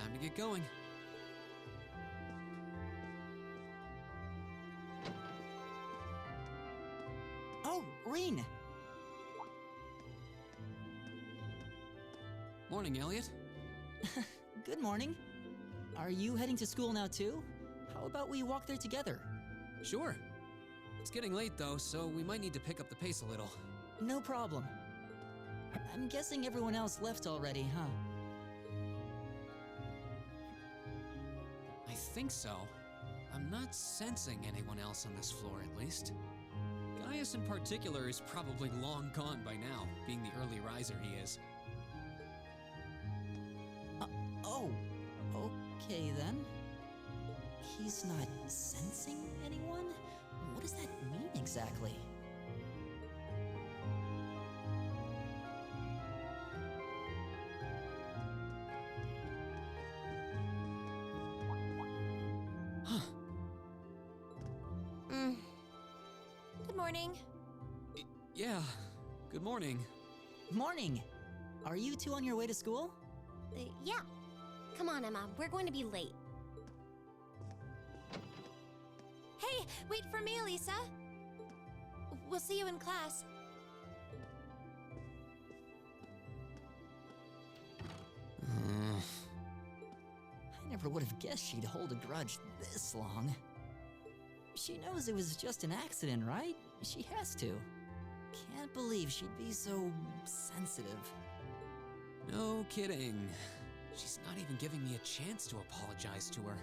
time to get going. Oh, Reen! Morning, Elliot. Good morning. Are you heading to school now too? How about we walk there together? Sure. It's getting late though, so we might need to pick up the pace a little. No problem. I'm guessing everyone else left already, huh? I think so. I'm not sensing anyone else on this floor, at least. Gaius in particular is probably long gone by now, being the early riser he is. Oh, okay then. He's not sensing anyone? What does that mean exactly? Good morning. Yeah, good morning. Morning! Are you two on your way to school? Yeah. Come on, Emma. We're going to be late. Hey, wait for me, Elisa. We'll see you in class. I never would have guessed she'd hold a grudge this long. She knows it was just an accident, right? She has to. Can't believe she'd be so sensitive. No kidding. She's not even giving me a chance to apologize to her.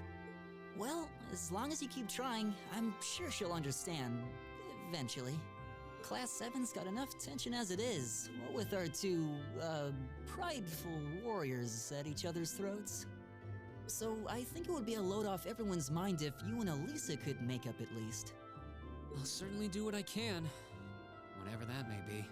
Well, as long as you keep trying, I'm sure she'll understand. Eventually. Class 7's got enough tension as it is, what with our two, prideful warriors at each other's throats. So I think it would be a load off everyone's mind if you and Elisa could make up at least. I'll certainly do what I can, whatever that may be.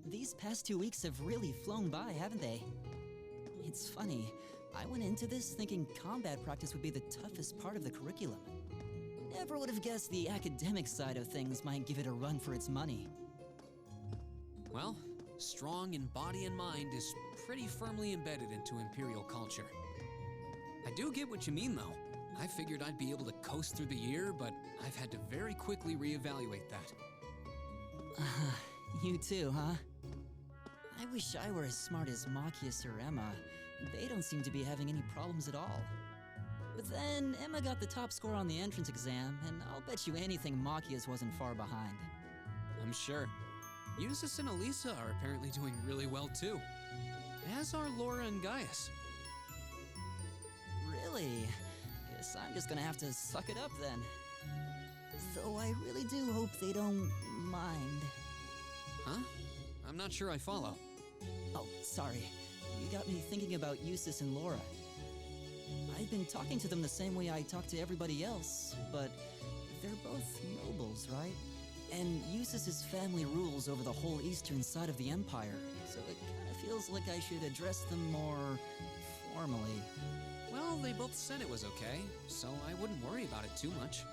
These past 2 weeks have really flown by, haven't they? It's funny, I went into this thinking combat practice would be the toughest part of the curriculum. Never would have guessed the academic side of things might give it a run for its money. Well, strong in body and mind is pretty firmly embedded into Imperial culture. I do get what you mean, though. I figured I'd be able to coast through the year, but I've had to very quickly reevaluate that. You too, huh? I wish I were as smart as Machias or Emma. They don't seem to be having any problems at all. But then, Emma got the top score on the entrance exam, and I'll bet you anything Machias wasn't far behind. I'm sure. Eustace and Elisa are apparently doing really well too. As are Laura and Gaius. Really? Guess I'm just gonna have to suck it up then. Though I really do hope they don't mind. Huh? I'm not sure I follow. Oh, sorry. You got me thinking about Eustace and Laura. I've been talking to them the same way I talk to everybody else, but they're both nobles, right? And Eustace's family rules over the whole eastern side of the empire, so it kind of feels like I should address them more formally. Well, they both said it was okay, so I wouldn't worry about it too much.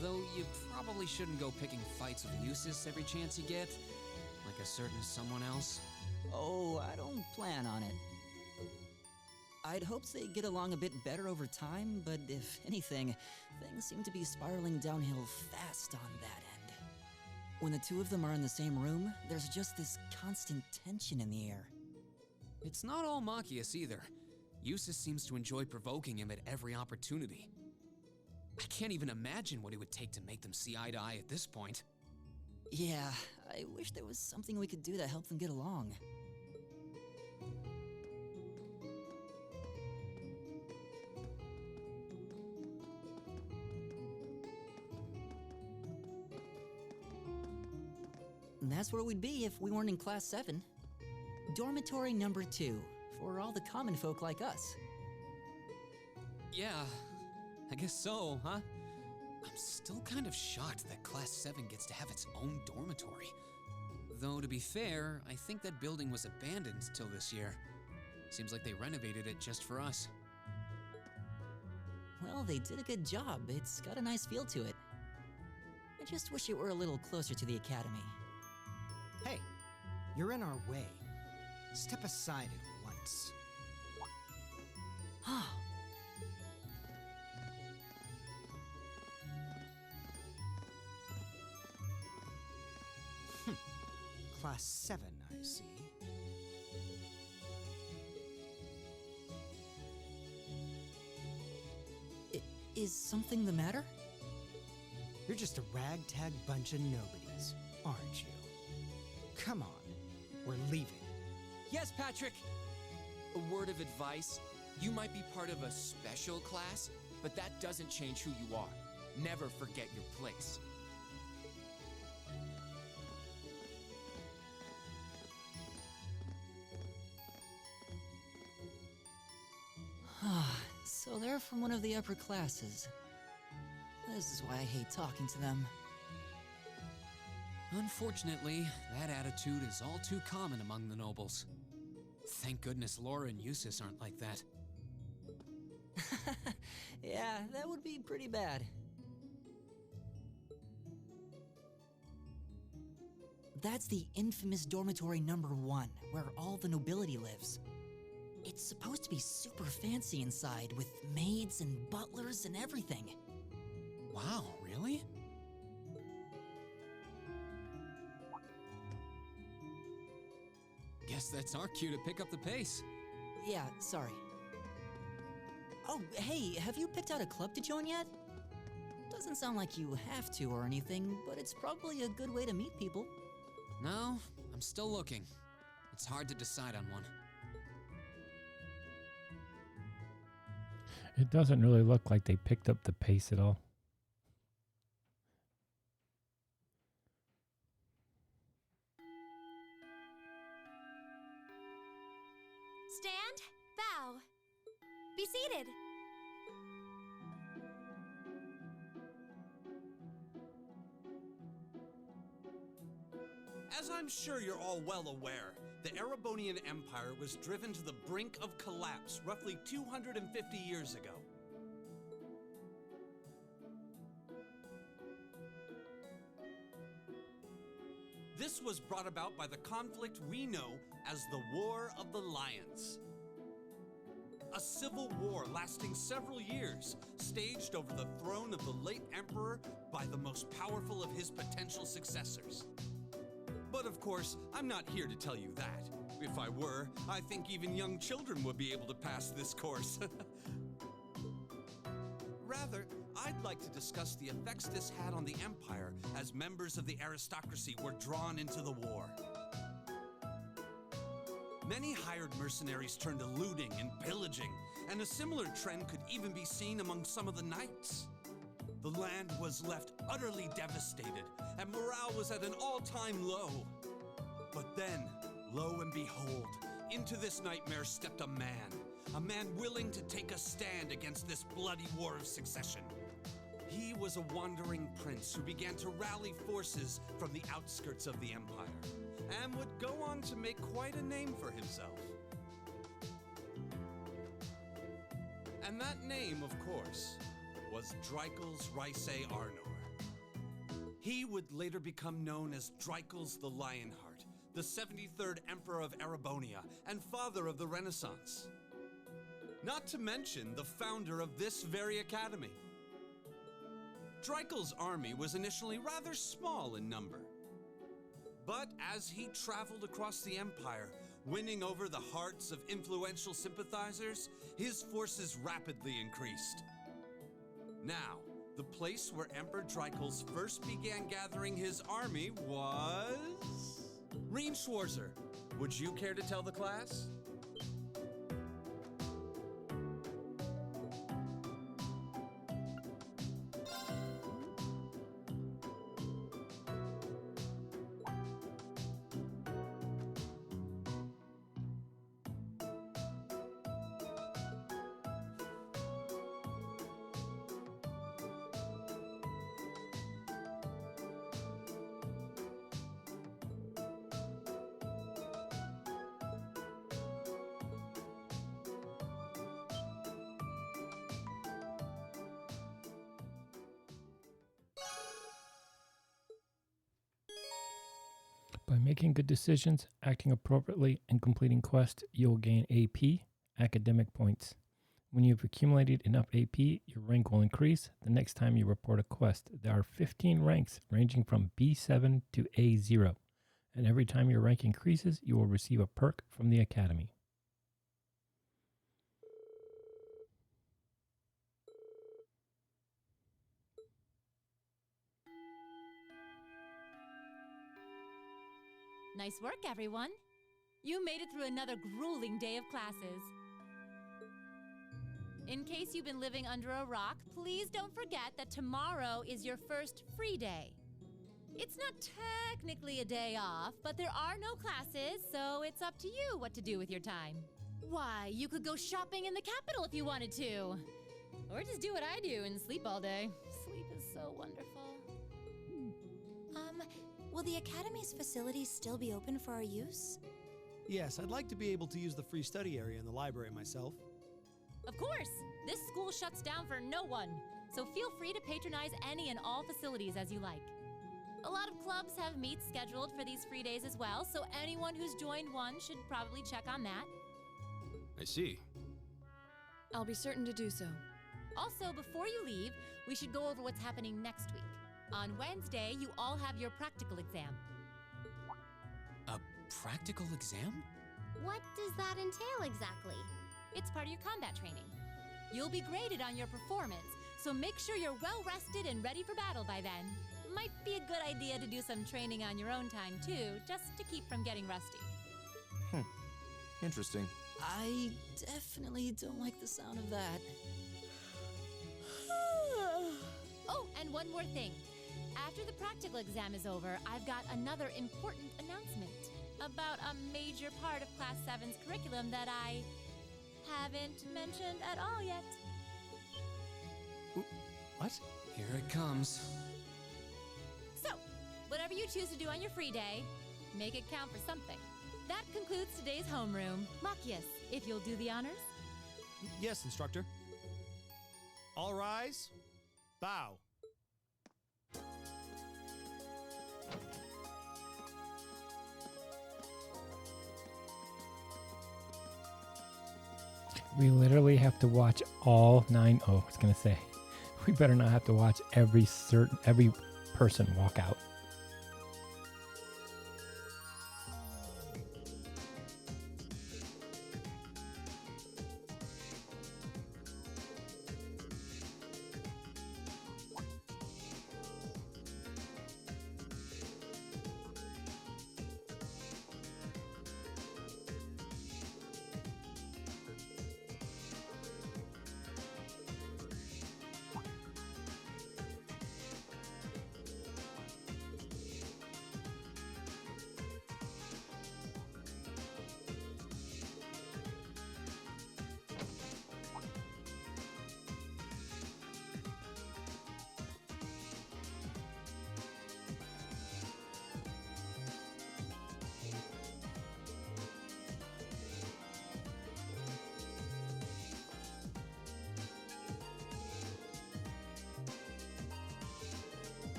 Though you probably shouldn't go picking fights with Eustace every chance you get, like a certain someone else. Oh, I don't plan on it. I'd hoped they'd get along a bit better over time, but if anything, things seem to be spiraling downhill fast on that end. When the two of them are in the same room, there's just this constant tension in the air. It's not all Machias either. Eustace seems to enjoy provoking him at every opportunity. I can't even imagine what it would take to make them see eye to eye at this point. Yeah, I wish there was something we could do to help them get along. And that's where we'd be if we weren't in Class 7. Dormitory number 2, for all the common folk like us. Yeah, I guess so, huh? I'm still kind of shocked that Class 7 gets to have its own dormitory. Though, to be fair, I think that building was abandoned till this year. Seems like they renovated it just for us. Well, they did a good job. It's got a nice feel to it. I just wish it were a little closer to the academy. Hey, you're in our way. Step aside at once. Ah. Class 7, I see. Is something the matter? You're just a ragtag bunch of nobodies, aren't you? Come on, we're leaving. Yes, Patrick! A word of advice. You might be part of a special class, but that doesn't change who you are. Never forget your place. So they're from one of the upper classes. This is why I hate talking to them. Unfortunately, that attitude is all too common among the nobles. Thank goodness Laura and Eustace aren't like that. Yeah, that would be pretty bad. That's the infamous dormitory number 1, where all the nobility lives. It's supposed to be super fancy inside, with maids and butlers and everything. Wow, really? Guess that's our cue to pick up the pace. Yeah, sorry. Oh, hey, have you picked out a club to join yet? Doesn't sound like you have to or anything, but it's probably a good way to meet people. No, I'm still looking. It's hard to decide on one. It doesn't really look like they picked up the pace at all. Stand, bow. Be seated. As I'm sure you're all well aware, the Erebonian Empire was driven to the brink of collapse roughly 250 years ago. This was brought about by the conflict we know as the War of the Lions. A civil war lasting several years, staged over the throne of the late emperor by the most powerful of his potential successors. But of course, I'm not here to tell you that. If I were, I think even young children would be able to pass this course. Rather, I'd like to discuss the effects this had on the Empire as members of the aristocracy were drawn into the war. Many hired mercenaries turned to looting and pillaging, and a similar trend could even be seen among some of the knights. The land was left utterly devastated, and morale was at an all-time low. But then, lo and behold, into this nightmare stepped a man willing to take a stand against this bloody war of succession. He was a wandering prince who began to rally forces from the outskirts of the empire, and would go on to make quite a name for himself. And that name, of course, was Dreikel's Ricey Arnor. He would later become known as Dreikel's the Lionheart, the 73rd Emperor of Erebonia and father of the Renaissance. Not to mention the founder of this very academy. Dreikel's army was initially rather small in number. But as he traveled across the empire, winning over the hearts of influential sympathizers, his forces rapidly increased. Now, the place where Emperor Dreikel's first began gathering his army was... Rienschwarzer. Would you care to tell the class? By making good decisions, acting appropriately, and completing quests, you'll gain AP, academic points. When you've accumulated enough AP, your rank will increase the next time you report a quest. There are 15 ranks ranging from B7 to A0, and every time your rank increases, you will receive a perk from the academy. Nice work, everyone. You made it through another grueling day of classes. In case you've been living under a rock, please don't forget that tomorrow is your first free day. It's not technically a day off, but there are no classes, so it's up to you what to do with your time. Why, you could go shopping in the capital if you wanted to. Or just do what I do and sleep all day. Sleep is so wonderful. Will the Academy's facilities still be open for our use? Yes, I'd like to be able to use the free study area in the library myself. Of course! This school shuts down for no one, so feel free to patronize any and all facilities as you like. A lot of clubs have meets scheduled for these free days as well, so anyone who's joined one should probably check on that. I see. I'll be certain to do so. Also, before you leave, we should go over what's happening next week. On Wednesday, you all have your practical exam. A practical exam? What does that entail exactly? It's part of your combat training. You'll be graded on your performance, so make sure you're well rested and ready for battle by then. Might be a good idea to do some training on your own time too, just to keep from getting rusty. Interesting. I definitely don't like the sound of that. Oh, and one more thing. After the practical exam is over, I've got another important announcement about a major part of Class 7's curriculum that I haven't mentioned at all yet. What? Here it comes. So, whatever you choose to do on your free day, make it count for something. That concludes today's homeroom. Machias, if you'll do the honors. Yes, instructor. All rise. Bow. We literally have to watch all 9. Oh, I was going to say, we better not have to watch every person walk out.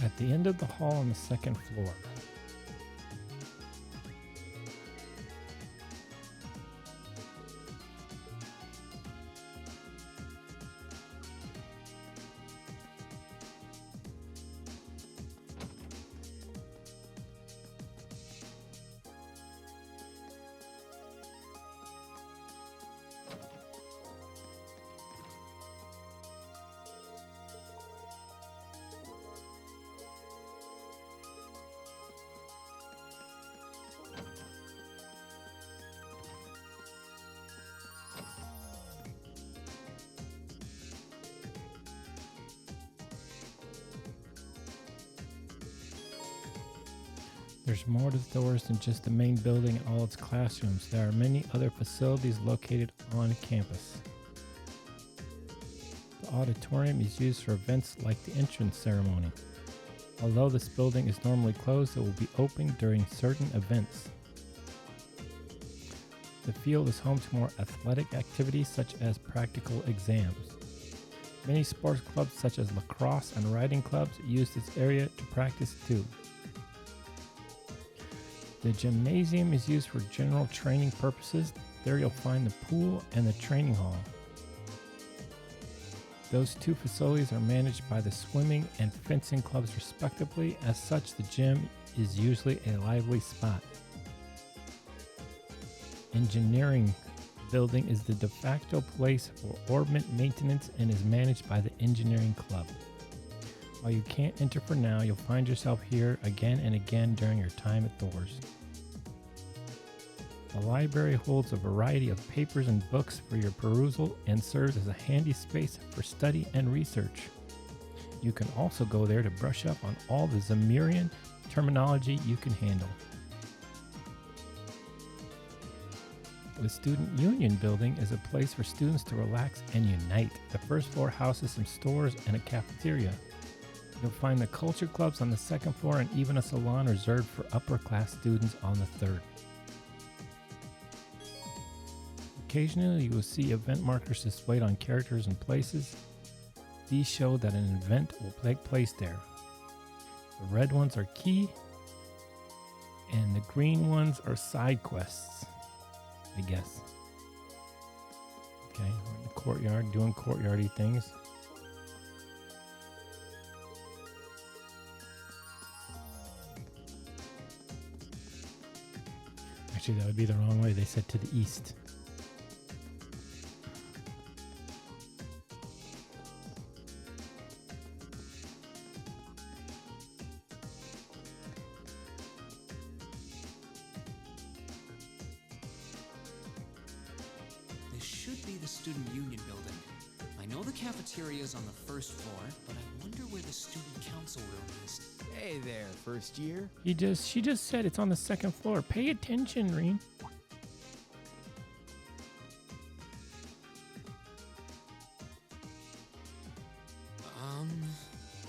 At the end of the hall on the second floor. There's more to the doors than just the main building and all its classrooms. There are many other facilities located on campus. The auditorium is used for events like the entrance ceremony. Although this building is normally closed, it will be open during certain events. The field is home to more athletic activities such as practical exams. Many sports clubs such as lacrosse and riding clubs use this area to practice too. The gymnasium is used for general training purposes. There you'll find the pool and the training hall. Those two facilities are managed by the swimming and fencing clubs respectively. As such, the gym is usually a lively spot. Engineering building is the de facto place for orbit maintenance and is managed by the engineering club. While you can't enter for now, you'll find yourself here again and again during your time at Thor's. The library holds a variety of papers and books for your perusal and serves as a handy space for study and research. You can also go there to brush up on all the Zamirian terminology you can handle. The Student Union Building is a place for students to relax and unite. The first floor houses some stores and a cafeteria. You'll find the culture clubs on the second floor and even a salon reserved for upper class students on the third. Occasionally, you will see event markers displayed on characters and places. These show that an event will take place there. The red ones are key, and the green ones are side quests, I guess. Okay, we're in the courtyard doing courtyardy things. Actually, that would be the wrong way. They said to the east. This should be the Student Union Building. I know the cafeteria is on the first floor, but I wonder where the Student Council room is. Hey there, first year. She just said it's on the second floor. Pay attention, Reen.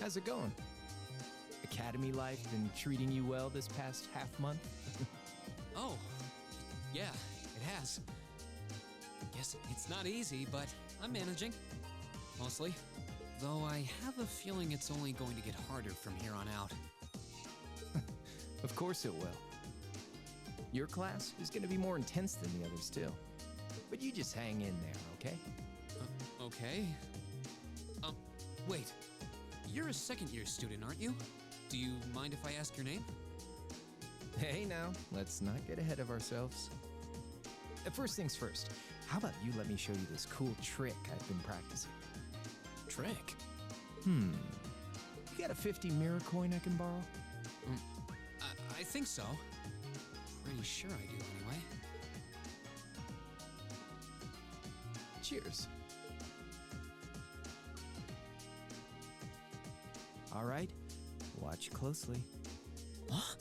How's it going? Academy life been treating you well this past half month? Oh, yeah, it has. Guess it's not easy, but I'm managing. Mostly. Though I have a feeling it's only going to get harder from here on out. Of course it will. Your class is going to be more intense than the others too. But you just hang in there, okay? Okay. Wait. You're a second-year student, aren't you? Do you mind if I ask your name? Hey now, let's not get ahead of ourselves. First things first, how about you let me show you this cool trick I've been practicing? Trick? You got a 50 mirror coin I can borrow? I think so. Pretty sure I do, anyway. Cheers. All right, watch closely. Huh?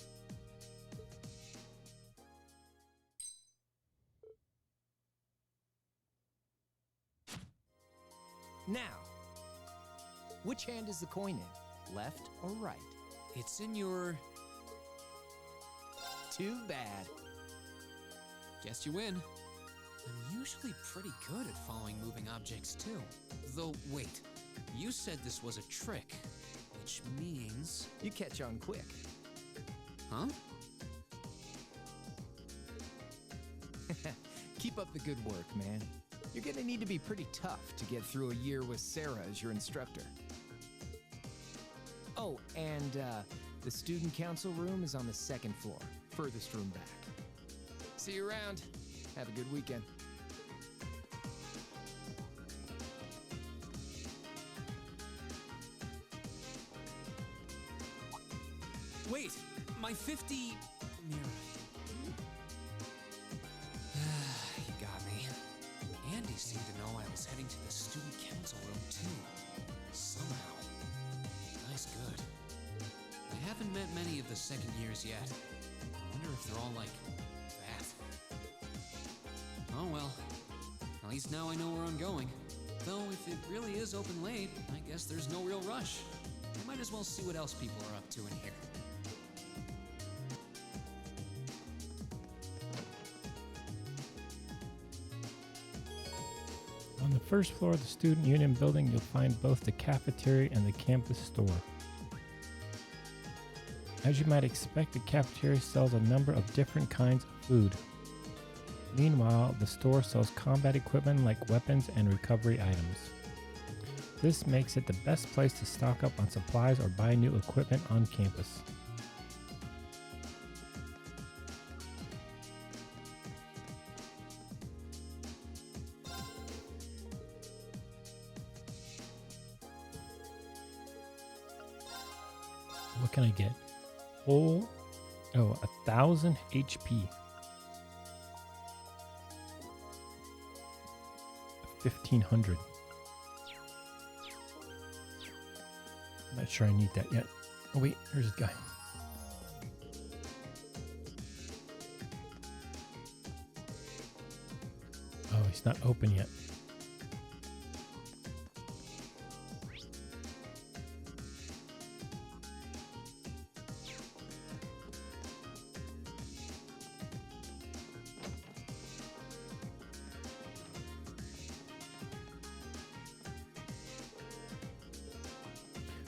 Now, which hand is the coin in? Left or right? It's in your... Too bad. Guess you win. I'm usually pretty good at following moving objects, too. Though, wait. You said this was a trick, which means... You catch on quick. Huh? Keep up the good work, man. You're gonna need to be pretty tough to get through a year with Sarah as your instructor. Oh, and the student council room is on the second floor, furthest room back. See you around. Have a good weekend. Wait! My 50... mirror. You got me. Andy seemed to know I was heading to the student council room, too. Somehow. Nice good. I haven't met many of the second years yet. wonder if they're all like that. Oh well. At least now I know where I'm going. Though if it really is open late, I guess there's no real rush. I might as well see what else people are up to in here. On the first floor of the Student Union building, you'll find both the cafeteria and the campus store. As you might expect, the cafeteria sells a number of different kinds of food. Meanwhile, the store sells combat equipment like weapons and recovery items. This makes it the best place to stock up on supplies or buy new equipment on campus. What can I get? 1,000 HP. 1,500. I'm not sure I need that yet. Oh wait, here's this guy. Oh, he's not open yet.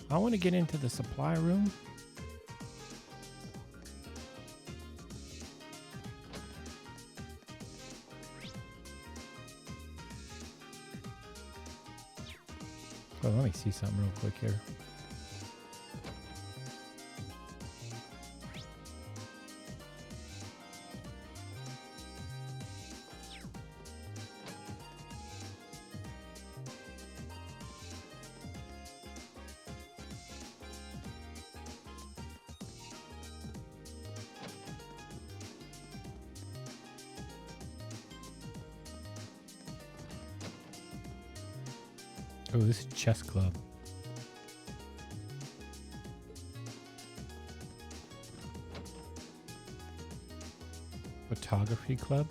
I want to get into the supply room. Well, let me see something real quick here. Oh, this is chess club. Photography club.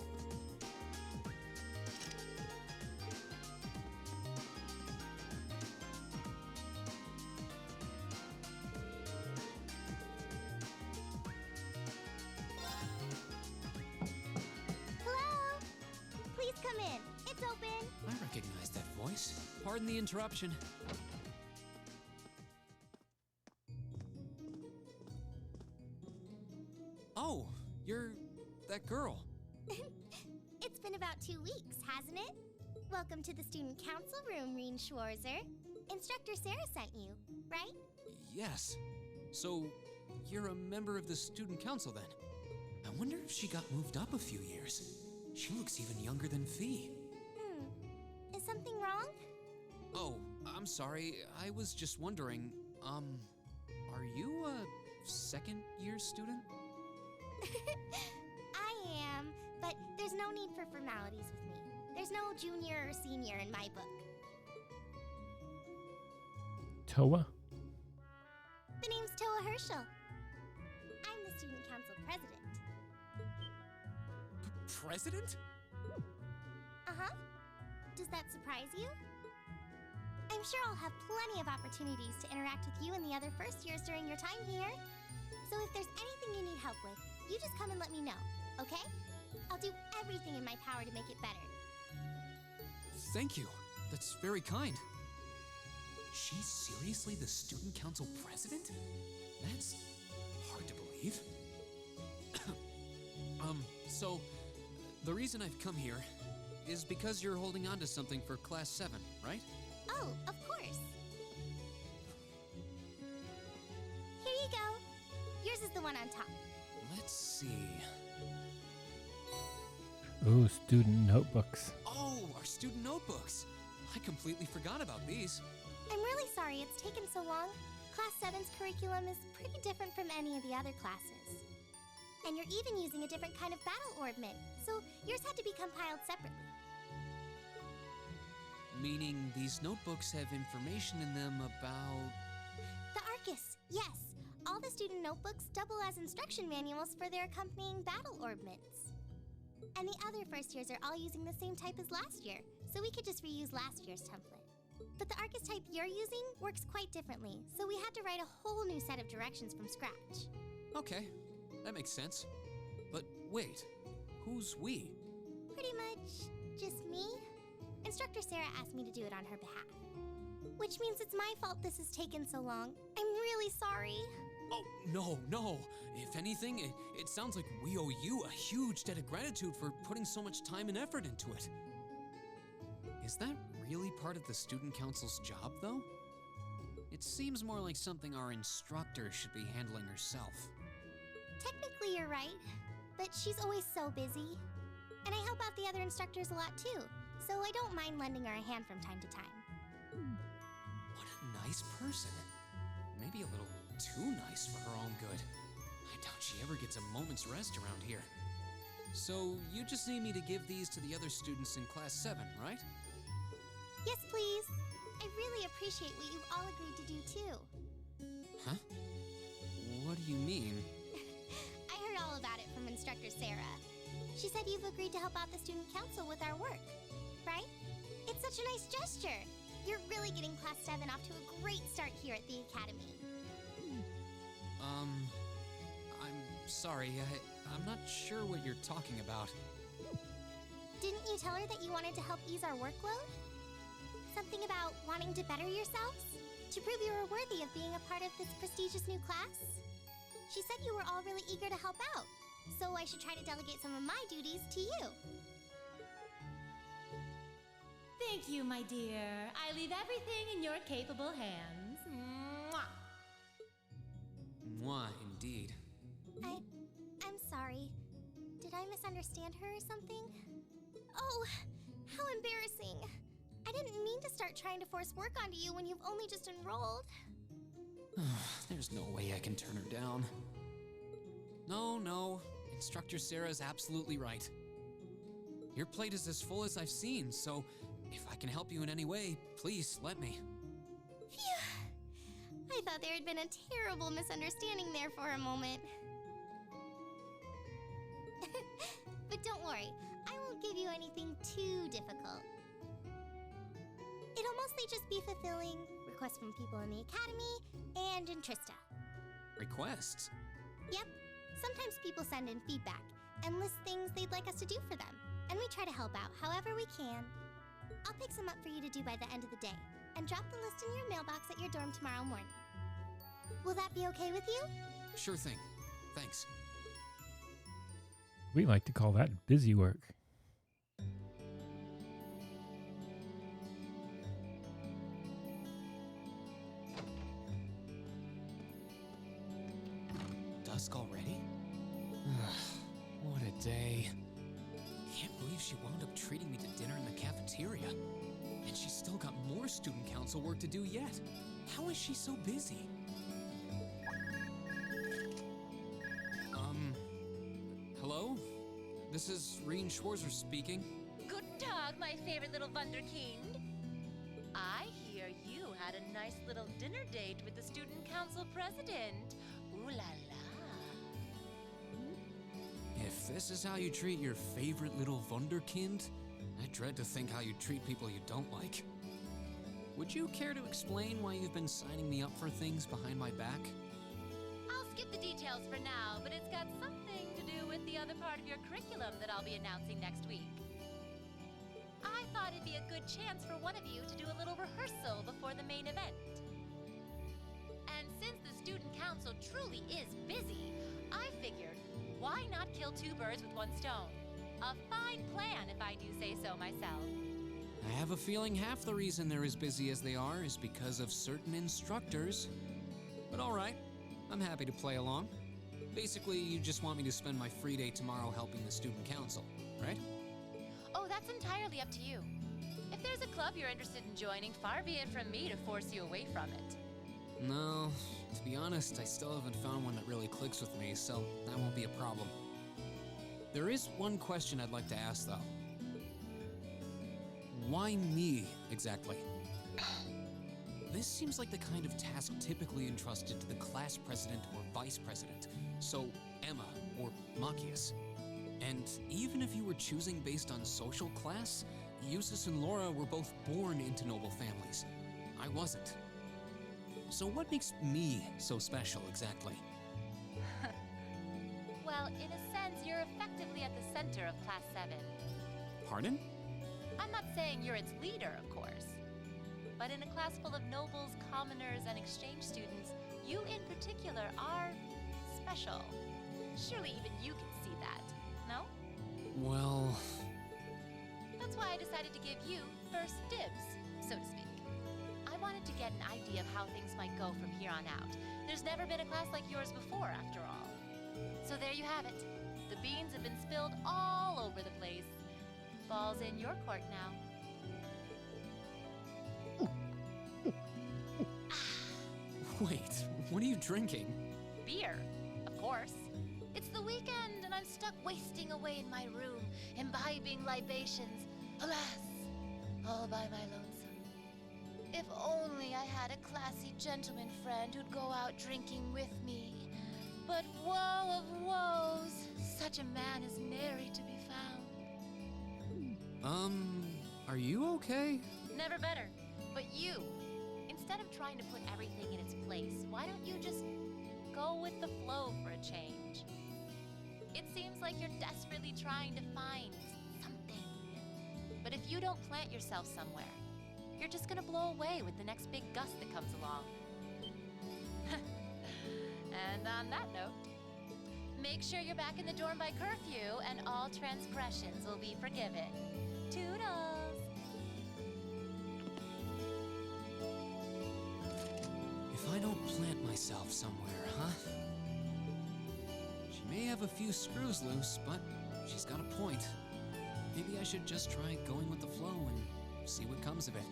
Hello? Please come in. It's open. I recognize that voice. Pardon the interruption. Oh, you're that girl. It's been about 2 weeks, hasn't it? Welcome to the student council room, Reen Schwarzer. Instructor Sarah sent you, right? Yes. So, you're a member of the student council then? I wonder if she got moved up a few years. She looks even younger than Fee. Is something wrong? Oh, I'm sorry. I was just wondering, are you a second-year student? I am, but there's no need for formalities with me. There's no junior or senior in my book. Toa? The name's Toa Herschel. I'm the student council president. President? Uh-huh. Does that surprise you? I'm sure I'll have plenty of opportunities to interact with you and the other first years during your time here. So if there's anything you need help with, you just come and let me know, okay? I'll do everything in my power to make it better. Thank you. That's very kind. She's seriously the student council president? That's hard to believe. So, the reason I've come here is because you're holding on to something for Class 7, right? Oh, of course. Here you go. Yours is the one on top. Let's see. Ooh, student notebooks. Oh, our student notebooks. I completely forgot about these. I'm really sorry it's taken so long. Class 7's curriculum is pretty different from any of the other classes. And you're even using a different kind of battle orbment, so yours had to be compiled separately. Meaning these notebooks have information in them about... The Arcus, yes. all the student notebooks double as instruction manuals for their accompanying battle orbments. And the other first years are all using the same type as last year, so we could just reuse last year's template. But the Arcus type you're using works quite differently, so we had to write a whole new set of directions from scratch. Okay, that makes sense. But wait, who's we? Pretty much just me. Instructor Sarah asked me to do it on her behalf. Which means it's my fault this has taken so long. I'm really sorry. Oh, no. If anything, it sounds like we owe you a huge debt of gratitude for putting so much time and effort into it. Is that really part of the student council's job, though? It seems more like something our instructor should be handling herself. Technically, you're right, but she's always so busy. And I help out the other instructors a lot too, so I don't mind lending her a hand from time to time. What a nice person. Maybe a little too nice for her own good. I doubt she ever gets a moment's rest around here. So you just need me to give these to the other students in Class 7, right? Yes, please. I really appreciate what you all agreed to do too. Huh? What do you mean? I heard all about it from Instructor Sarah. She said you've agreed to help out the student council with our work, right? It's such a nice gesture. You're really getting Class 7 off to a great start here at the Academy. I'm sorry, I'm not sure what you're talking about. Didn't you tell her that you wanted to help ease our workload? Something about wanting to better yourselves? To prove you were worthy of being a part of this prestigious new class? She said you were all really eager to help out, so I should try to delegate some of my duties to you. Thank you, my dear. I leave everything in your capable hands. Mwah. Mwah, indeed. I'm sorry. Did I misunderstand her or something? Oh, how embarrassing. I didn't mean to start trying to force work onto you when you've only just enrolled. There's no way I can turn her down. No. Instructor Sarah's absolutely right. Your plate is as full as I've seen, so if I can help you in any way, please let me. Phew. I thought there had been a terrible misunderstanding there for a moment. But don't worry, I won't give you anything too difficult. It'll mostly just be fulfilling requests from people in the Academy and in Trista. Requests? Yep. Sometimes people send in feedback and list things they'd like us to do for them, and we try to help out however we can. I'll pick some up for you to do by the end of the day, and drop the list in your mailbox at your dorm tomorrow morning. Will that be okay with you? Sure thing. Thanks. We like to call that busy work. Dusk already? What a day. Can't believe she wound up treating me to dinner in the cafeteria. And she's still got more student council work to do yet. How is she so busy? Hello? This is Reen Schwarzer speaking. Good dog, my favorite little Wunderkind. I hear you had a nice little dinner date with the student council president. Ooh la la. If this is how you treat your favorite little Wunderkind, I dread to think how you treat people you don't like. Would you care to explain why you've been signing me up for things behind my back? I'll skip the details for now, but it's got something to do with the other part of your curriculum that I'll be announcing next week. I thought it'd be a good chance for one of you to do a little rehearsal before the main event. And since the student council truly is busy, I figured, why not kill two birds with one stone? A fine plan, if I do say so myself. I have a feeling half the reason they're as busy as they are is because of certain instructors. But all right, I'm happy to play along. Basically, you just want me to spend my free day tomorrow helping the student council, right? Oh, that's entirely up to you. If there's a club you're interested in joining, far be it from me to force you away from it. No, to be honest, I still haven't found one that really clicks with me, so that won't be a problem. There is one question I'd like to ask, though. Why me, exactly? This seems like the kind of task typically entrusted to the class president or vice president, so Emma or Machias. And even if you were choosing based on social class, Eustace and Laura were both born into noble families. I wasn't. So what makes me so special exactly? Well, in a sense, you're effectively at the center of Class 7. Pardon? I'm not saying you're its leader, of course. But in a class full of nobles, commoners, and exchange students, you in particular are special. Surely even you can see that, no? Well... That's why I decided to give you first dibs, so to speak. I wanted to get an idea of how things might go from here on out. There's never been a class like yours before, after all. So there you have it. The beans have been spilled all over the place. Ball's in your court now. Wait, what are you drinking? Beer, of course. It's the weekend and I'm stuck wasting away in my room, imbibing libations. Alas, all by my lonesome. If only I had a classy gentleman friend who'd go out drinking with me. But woe of woes, such a man is nary to be found. Are you okay? Never better. But you, instead of trying to put everything in its place, why don't you just go with the flow for a change? It seems like you're desperately trying to find something. But if you don't plant yourself somewhere, you're just gonna blow away with the next big gust that comes along. And on that note, make sure you're back in the dorm by curfew and all transgressions will be forgiven. Toodles! If I don't plant myself somewhere, huh? She may have a few screws loose, but she's got a point. Maybe I should just try going with the flow and see what comes of it.